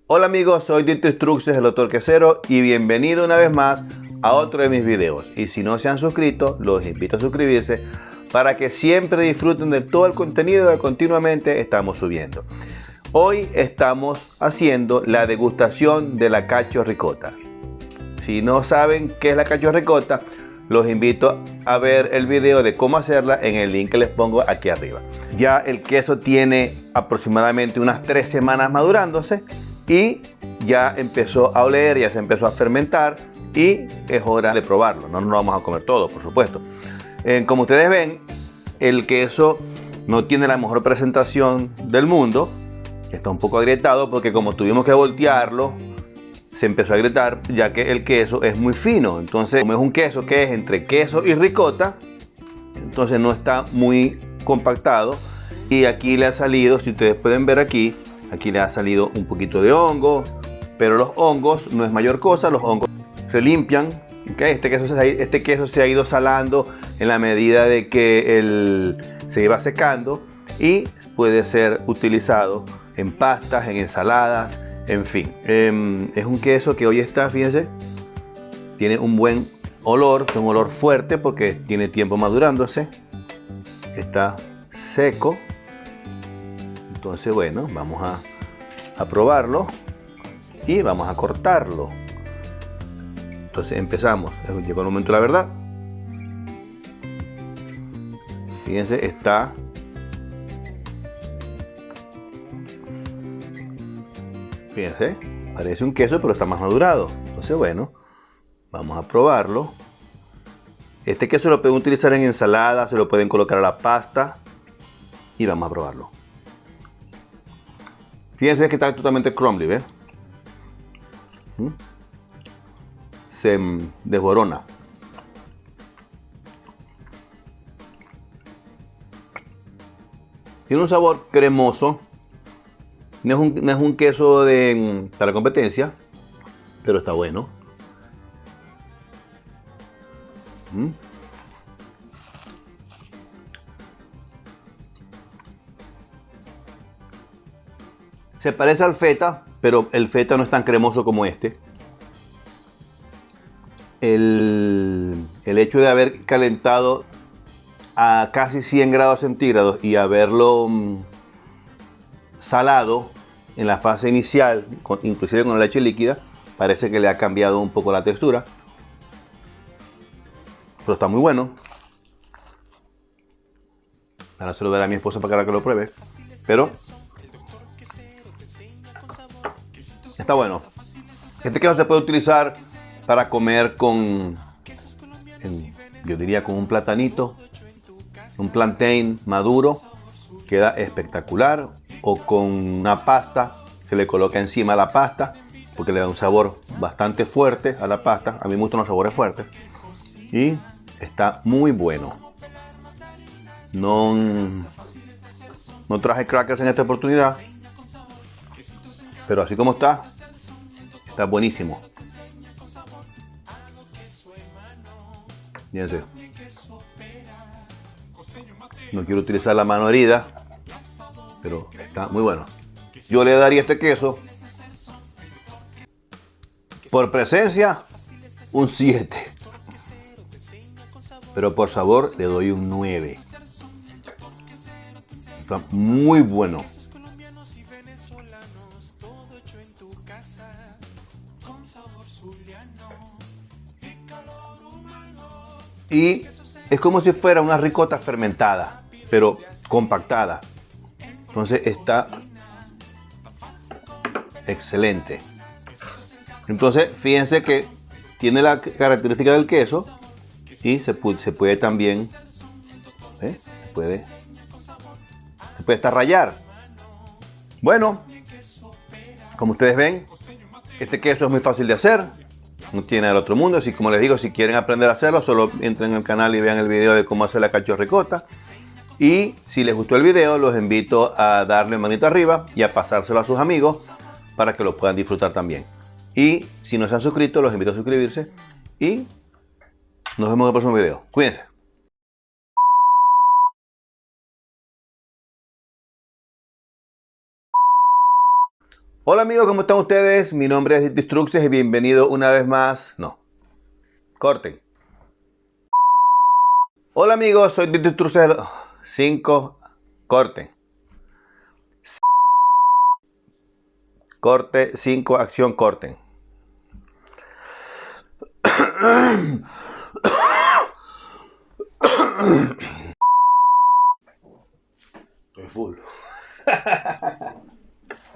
Hola amigos, soy Dietrich Truxes, el doctor quesero, y bienvenido una vez más a otro de mis videos. Y si no se han suscrito, los invito a suscribirse para que siempre disfruten de todo el contenido que continuamente estamos subiendo. Hoy estamos haciendo la degustación de la cacio ricotta. Si no saben qué es la cacio ricotta, los invito a ver el video de cómo hacerla en el link que les pongo aquí arriba. Ya el queso tiene aproximadamente unas 3 semanas madurándose y ya empezó a oler, ya se empezó a fermentar y es hora de probarlo. No nos lo vamos a comer todo, por supuesto. Como ustedes ven, el queso no tiene la mejor presentación del mundo. Está un poco agrietado porque como tuvimos que voltearlo, se empezó a agrietar ya que el queso es muy fino. Entonces, como es un queso que es entre queso y ricota, entonces no está muy compactado. Y aquí le ha salido, si ustedes pueden ver aquí le ha salido un poquito de hongo, pero los hongos no es mayor cosa, los hongos se limpian. ¿Okay? Este queso se ha ido salando en la medida de que se iba secando y puede ser utilizado en pastas, en ensaladas, en fin. Es un queso que hoy está, fíjense, tiene un buen olor, un olor fuerte porque tiene tiempo madurándose, está seco. Entonces, bueno, vamos a probarlo y vamos a cortarlo. Entonces empezamos, llegó el momento de la verdad. Fíjense, está fíjense, parece un queso pero está más madurado. Entonces bueno, vamos a probarlo. Este queso lo pueden utilizar en ensalada, se lo pueden colocar a la pasta y vamos a probarlo. Fíjense que está totalmente crumbly, ¿ves? Se desborona. Tiene un sabor cremoso. No es un queso para competencia, pero está bueno. Se parece al feta, pero el feta no es tan cremoso como este. El hecho de haber calentado a casi 100 grados centígrados y haberlo salado en la fase inicial, inclusive con la leche líquida, parece que le ha cambiado un poco la textura. Pero está muy bueno. Ahora se lo daré a mi esposa para que lo pruebe. Pero está bueno. Este queso se puede utilizar para comer con, yo diría, con un platanito, un plantain maduro, queda espectacular. O con una pasta, se le coloca encima la pasta porque le da un sabor bastante fuerte a la pasta. A mí me gustan los sabores fuertes y está muy bueno. No traje crackers en esta oportunidad, pero así como está buenísimo. Fíjense, no quiero utilizar la mano herida, pero está muy bueno. Yo le daría este queso por presencia un 7, pero por sabor le doy un 9. Está muy bueno. Y es como si fuera una ricota fermentada, pero compactada. Entonces está excelente. Entonces fíjense que tiene la característica del queso y se puede también, se puede hasta rallar. Bueno, como ustedes ven, este queso es muy fácil de hacer. No tiene del otro mundo. Así como les digo, si quieren aprender a hacerlo, solo entren en el canal y vean el video de cómo hacer la cacio ricotta. Y si les gustó el video, los invito a darle manito arriba y a pasárselo a sus amigos para que lo puedan disfrutar también. Y si no se han suscrito, los invito a suscribirse. Y nos vemos en el próximo video. Cuídense. Hola amigos, ¿cómo están ustedes? Mi nombre es Distruxes y bienvenido una vez más. No, corten. Hola amigos, soy Distruxes 5. Corten. Corte 5, acción, corten. Estoy full.